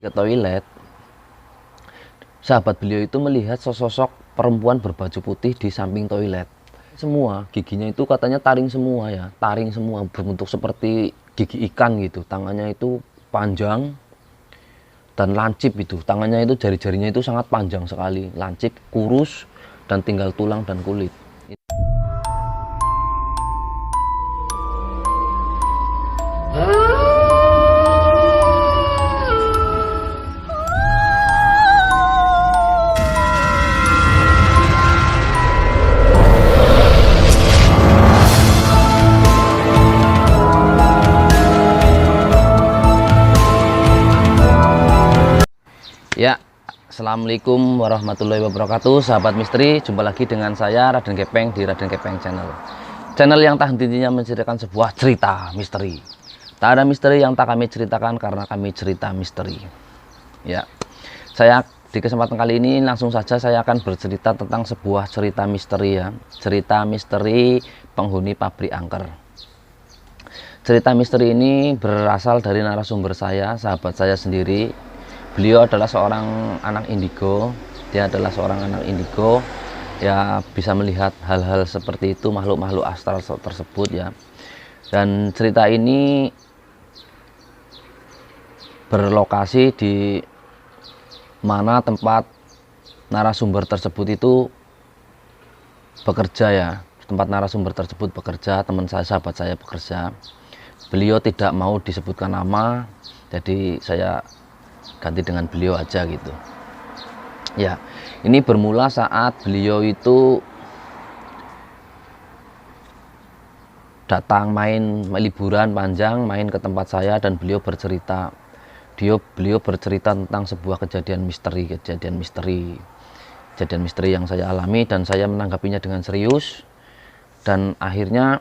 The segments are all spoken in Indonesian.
ke toilet, sahabat beliau itu melihat sosok perempuan berbaju putih di samping toilet. Semua giginya itu katanya taring semua ya, taring semua, berbentuk seperti gigi ikan gitu. Tangannya itu panjang dan lancip itu. Tangannya itu, jari-jarinya itu sangat panjang sekali, lancip, kurus, dan tinggal tulang dan kulit. Ya, assalamualaikum warahmatullahi wabarakatuh, sahabat misteri. Jumpa lagi dengan saya, Raden Gepeng, di Raden Gepeng Channel. Channel yang tak henti-hentinya menceritakan sebuah cerita misteri. Tak ada misteri yang tak kami ceritakan karena kami cerita misteri. Ya, saya di kesempatan kali ini langsung saja saya akan bercerita tentang sebuah cerita misteri ya. Cerita misteri penghuni pabrik angker. Cerita misteri ini berasal dari narasumber saya, sahabat saya sendiri. Beliau adalah seorang anak indigo. Dia adalah seorang anak indigo, ya, bisa melihat hal-hal seperti itu, makhluk-makhluk astral tersebut ya. Dan cerita ini berlokasi di mana tempat narasumber tersebut itu bekerja ya. Tempat narasumber tersebut bekerja, teman saya, sahabat saya bekerja. Beliau tidak mau disebutkan nama, jadi saya ganti dengan beliau aja gitu ya. Ini bermula saat beliau itu datang main liburan panjang, main ke tempat saya, dan beliau bercerita tentang sebuah kejadian misteri yang saya alami, dan saya menanggapinya dengan serius. Dan akhirnya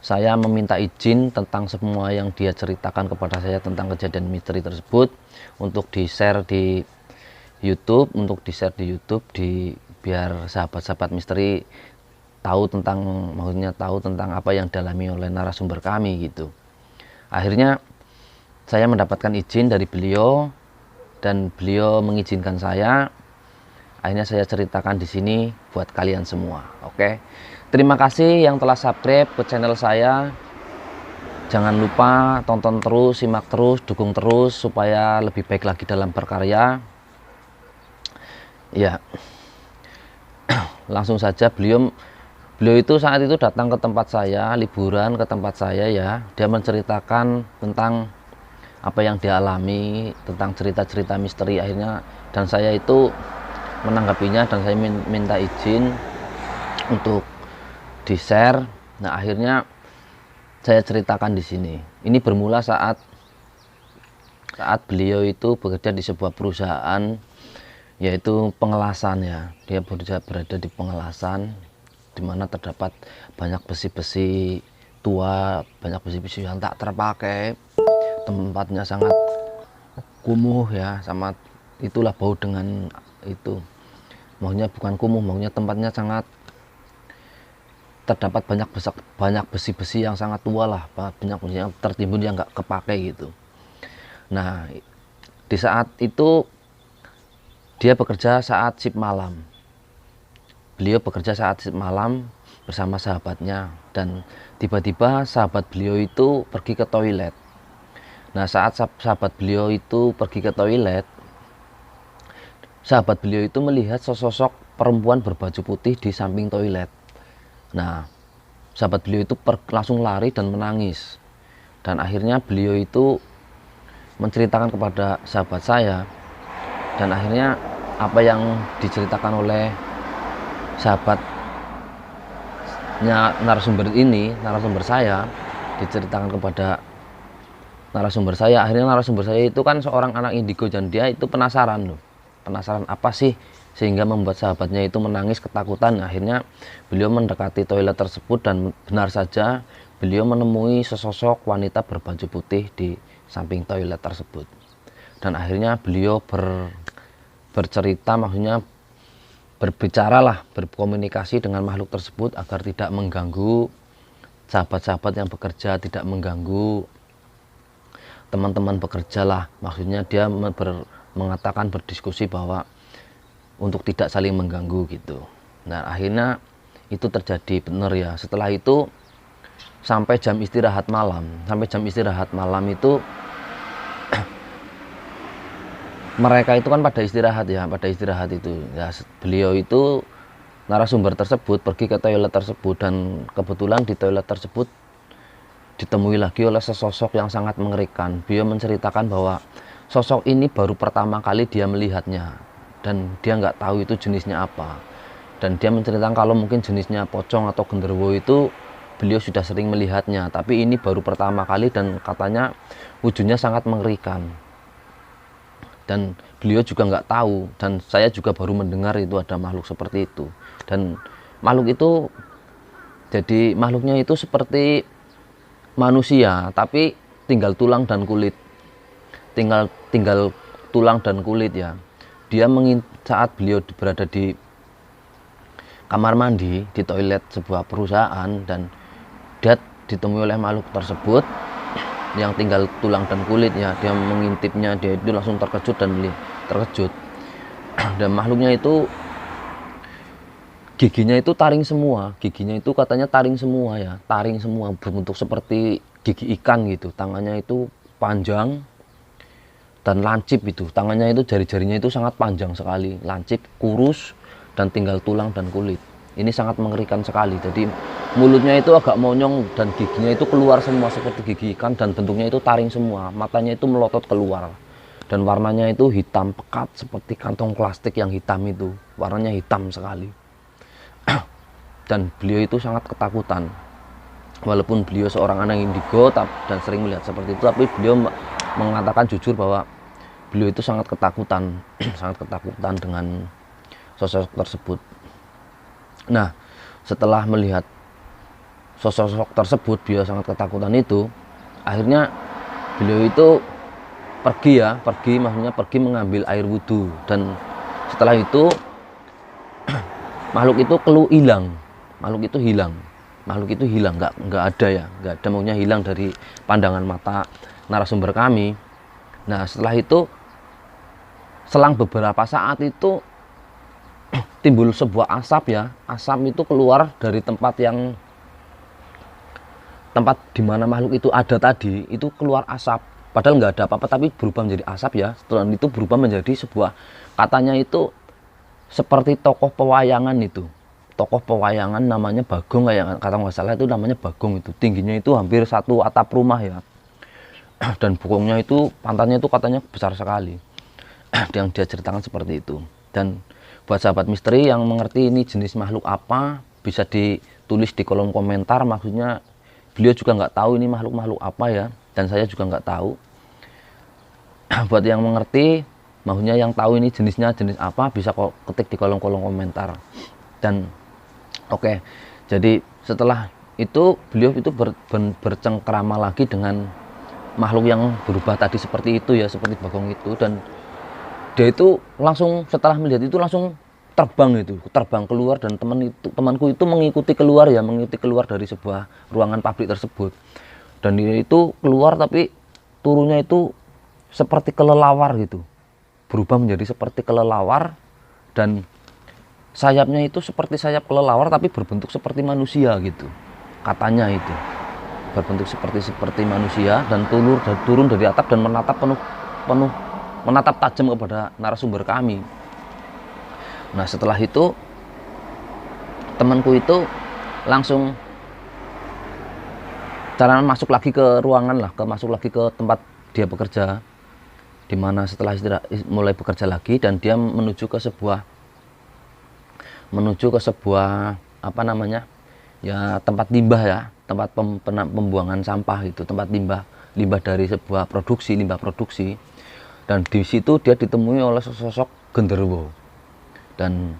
saya meminta izin tentang semua yang dia ceritakan kepada saya tentang kejadian misteri tersebut untuk di-share di YouTube, biar sahabat-sahabat misteri tahu tentang apa yang dialami oleh narasumber kami gitu. Akhirnya saya mendapatkan izin dari beliau dan beliau mengizinkan saya. Akhirnya saya ceritakan di sini buat kalian semua. Oke. Terima kasih yang telah subscribe ke channel saya. Jangan lupa tonton terus, simak terus, dukung terus supaya lebih baik lagi dalam berkarya. Ya. Langsung saja beliau itu saat itu datang ke tempat saya, liburan ke tempat saya ya. Dia menceritakan tentang apa yang dia alami, tentang cerita-cerita misteri akhirnya, dan saya itu menanggapinya dan saya minta izin untuk di-share. Nah, akhirnya saya ceritakan di sini. Ini bermula saat beliau itu bekerja di sebuah perusahaan, yaitu pengelasan ya. Dia berada di pengelasan, di mana terdapat banyak besi-besi tua, banyak besi-besi yang tak terpakai. Tempatnya sangat kumuh ya, sama itulah bau dengan itu. Maunya bukan kumuh, maunya tempatnya sangat terdapat banyak besi-besi yang sangat tua lah, banyak besi yang tertimbun yang nggak kepakai gitu. Nah, di saat itu dia bekerja saat shift malam. Beliau bekerja saat shift malam bersama sahabatnya, dan tiba-tiba sahabat beliau itu pergi ke toilet. Nah, saat sahabat beliau itu pergi ke toilet, sahabat beliau itu melihat sosok perempuan berbaju putih di samping toilet. Nah, sahabat beliau itu langsung lari dan menangis. Dan akhirnya beliau itu menceritakan kepada sahabat saya. Dan akhirnya apa yang diceritakan oleh sahabatnya narasumber saya, diceritakan kepada narasumber saya. Akhirnya narasumber saya itu kan seorang anak indigo, dan dia itu penasaran apa sih sehingga membuat sahabatnya itu menangis ketakutan. Akhirnya beliau mendekati toilet tersebut, dan benar saja beliau menemui sesosok wanita berbaju putih di samping toilet tersebut. Dan akhirnya beliau bercerita, maksudnya berkomunikasi dengan makhluk tersebut agar tidak mengganggu sahabat-sahabat yang bekerja, tidak mengganggu teman-teman bekerja lah, maksudnya dia mengatakan berdiskusi bahwa untuk tidak saling mengganggu gitu. Nah akhirnya itu terjadi benar ya. Setelah itu sampai jam istirahat malam itu mereka itu kan pada istirahat itu ya, beliau itu narasumber tersebut pergi ke toilet tersebut, dan kebetulan di toilet tersebut ditemui lagi oleh sesosok yang sangat mengerikan. Beliau menceritakan bahwa sosok ini baru pertama kali dia melihatnya dan dia nggak tahu itu jenisnya apa, dan dia menceritakan kalau mungkin jenisnya pocong atau genderuwo itu beliau sudah sering melihatnya, tapi ini baru pertama kali dan katanya wujudnya sangat mengerikan. Dan beliau juga nggak tahu, dan saya juga baru mendengar itu ada makhluk seperti itu. Dan makhluk itu, jadi makhluknya itu seperti manusia tapi tinggal tulang dan kulit, tinggal tulang dan kulit ya. Dia saat beliau berada di kamar mandi di toilet sebuah perusahaan, dan dia ditemui oleh makhluk tersebut yang tinggal tulang dan kulit ya. Dia mengintipnya, dia itu langsung terkejut dan makhluknya itu giginya itu taring semua, giginya itu katanya taring semua ya, taring semua, berbentuk seperti gigi ikan gitu. Tangannya itu panjang dan lancip, itu tangannya itu jari-jarinya itu sangat panjang sekali, lancip, kurus, dan tinggal tulang dan kulit. Ini sangat mengerikan sekali. Jadi mulutnya itu agak monyong dan giginya itu keluar semua seperti gigi ikan, dan bentuknya itu taring semua, matanya itu melotot keluar, dan warnanya itu hitam pekat seperti kantong plastik yang hitam itu, warnanya hitam sekali. Dan beliau itu sangat ketakutan, walaupun beliau seorang anak indigo dan sering melihat seperti itu, tapi beliau mengatakan jujur bahwa beliau itu sangat ketakutan sangat ketakutan dengan sosok tersebut. Nah, setelah melihat sosok tersebut, beliau sangat ketakutan itu, akhirnya beliau itu pergi mengambil air wudhu, dan setelah itu makhluk itu hilang, nggak ada ya, nggak ada, maunya hilang dari pandangan mata narasumber kami. Nah setelah itu, selang beberapa saat itu timbul sebuah asap ya, asap itu keluar dari tempat di mana makhluk itu ada tadi, itu keluar asap, padahal nggak ada apa-apa, tapi berubah menjadi asap ya. Setelah itu berubah menjadi sebuah, katanya itu seperti tokoh pewayangan namanya Bagong, kayak kata nggak salah itu namanya Bagong. Itu tingginya itu hampir satu atap rumah ya, dan bokongnya itu, pantatnya itu katanya besar sekali. Yang dia ceritakan seperti itu. Dan buat sahabat misteri yang mengerti ini jenis makhluk apa, bisa ditulis di kolom komentar. Maksudnya beliau juga nggak tahu ini makhluk apa ya, dan saya juga nggak tahu. Buat yang mengerti, maksudnya yang tahu ini jenisnya jenis apa, bisa kok ketik di kolom komentar. Dan oke, jadi setelah itu beliau itu bercengkrama lagi dengan makhluk yang berubah tadi seperti itu ya, seperti Bagong itu. Dan dia itu langsung setelah melihat itu langsung terbang keluar, dan temanku itu mengikuti keluar dari sebuah ruangan pabrik tersebut. Dan dia itu keluar, tapi turunnya itu seperti kelelawar gitu, berubah menjadi seperti kelelawar, dan sayapnya itu seperti sayap kelelawar tapi berbentuk seperti manusia gitu, katanya itu berbentuk seperti manusia, dan turun dari atap dan menatap tajam kepada narasumber kami. Nah setelah itu temanku itu langsung masuk lagi ke ruangan lah, masuk lagi ke tempat dia bekerja, dimana setelah mulai bekerja lagi, dan dia menuju ke sebuah apa namanya ya, tempat limbah ya, tempat pembuangan sampah itu, tempat limbah dari sebuah limbah produksi. Dan di situ dia ditemui oleh sosok genderuwo, dan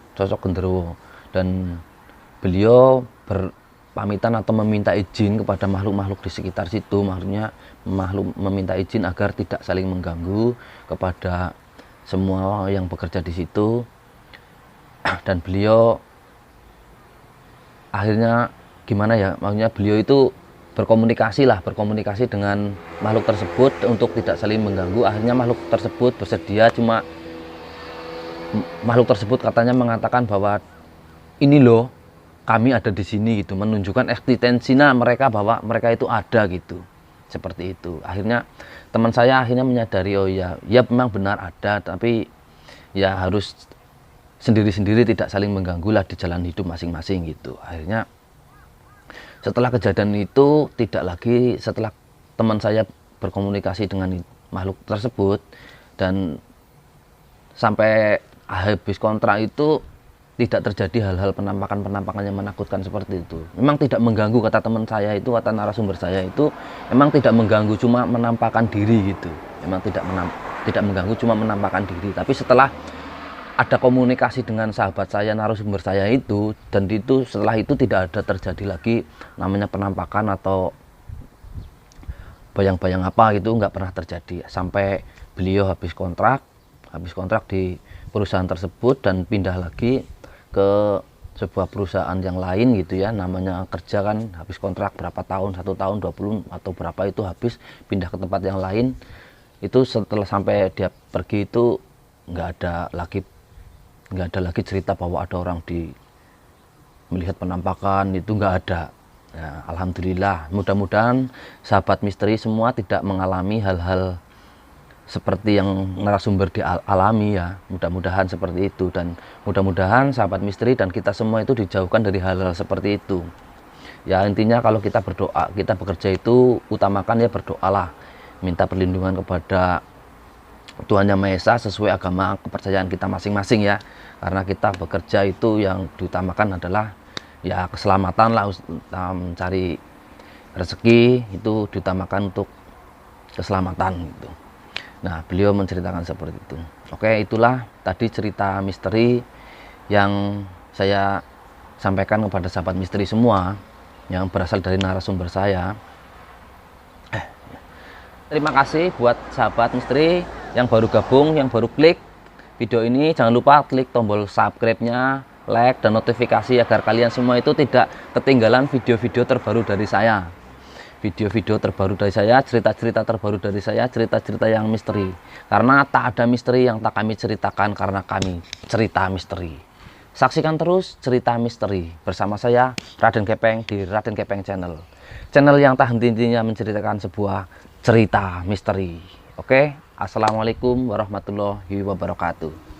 beliau berpamitan atau meminta izin kepada makhluk-makhluk di sekitar situ, maksudnya meminta izin agar tidak saling mengganggu kepada semua yang bekerja di situ. Dan beliau akhirnya gimana ya, maksudnya beliau itu berkomunikasi dengan makhluk tersebut untuk tidak saling mengganggu. Akhirnya makhluk tersebut bersedia, cuma makhluk tersebut katanya mengatakan bahwa ini loh, kami ada di sini gitu, menunjukkan eksistensinya mereka, bahwa mereka itu ada gitu, seperti itu. Akhirnya teman saya akhirnya menyadari, oh ya memang benar ada, tapi ya harus sendiri-sendiri, tidak saling mengganggu lah di jalan hidup masing-masing gitu. Akhirnya setelah kejadian itu, tidak lagi, setelah teman saya berkomunikasi dengan makhluk tersebut dan sampai habis kontrak itu tidak terjadi hal-hal penampakan yang menakutkan seperti itu. Memang tidak mengganggu, kata teman saya itu, kata narasumber saya itu, memang tidak mengganggu, cuma menampakkan diri gitu. Memang tidak mengganggu, cuma menampakkan diri. Tapi setelah ada komunikasi dengan sahabat saya, narasumber saya itu, dan itu setelah itu tidak ada terjadi lagi namanya penampakan atau bayang-bayang apa gitu, nggak pernah terjadi sampai beliau habis kontrak di perusahaan tersebut dan pindah lagi ke sebuah perusahaan yang lain gitu ya. Namanya kerja kan, habis kontrak berapa tahun, 1 tahun 20 atau berapa itu habis, pindah ke tempat yang lain. Itu setelah sampai dia pergi itu nggak ada lagi cerita bahwa ada orang melihat penampakan, itu nggak ada ya. Alhamdulillah, mudah-mudahan sahabat misteri semua tidak mengalami hal-hal seperti yang narasumber dialami ya. Mudah-mudahan seperti itu, dan mudah-mudahan sahabat misteri dan kita semua itu dijauhkan dari hal-hal seperti itu ya. Intinya kalau kita berdoa, kita bekerja itu utamakan ya berdoalah, minta perlindungan kepada Tuhan Yang Maha Esa sesuai agama kepercayaan kita masing-masing ya. Karena kita bekerja itu yang diutamakan adalah ya keselamatan lah, mencari rezeki itu diutamakan untuk keselamatan gitu. Nah, beliau menceritakan seperti itu. Oke, itulah tadi cerita misteri yang saya sampaikan kepada sahabat misteri semua yang berasal dari narasumber saya. Terima kasih buat sahabat misteri yang baru gabung, yang baru klik video ini. Jangan lupa klik tombol subscribe-nya, like, dan notifikasi agar kalian semua itu tidak ketinggalan video-video terbaru dari saya. Video-video terbaru dari saya, cerita-cerita terbaru dari saya, cerita-cerita yang misteri. Karena tak ada misteri yang tak kami ceritakan, karena kami cerita misteri. Saksikan terus cerita misteri bersama saya, Raden Gepeng, di Raden Gepeng Channel. Channel yang tak henti-hentinya menceritakan sebuah cerita misteri. Oke, assalamualaikum warahmatullahi wabarakatuh.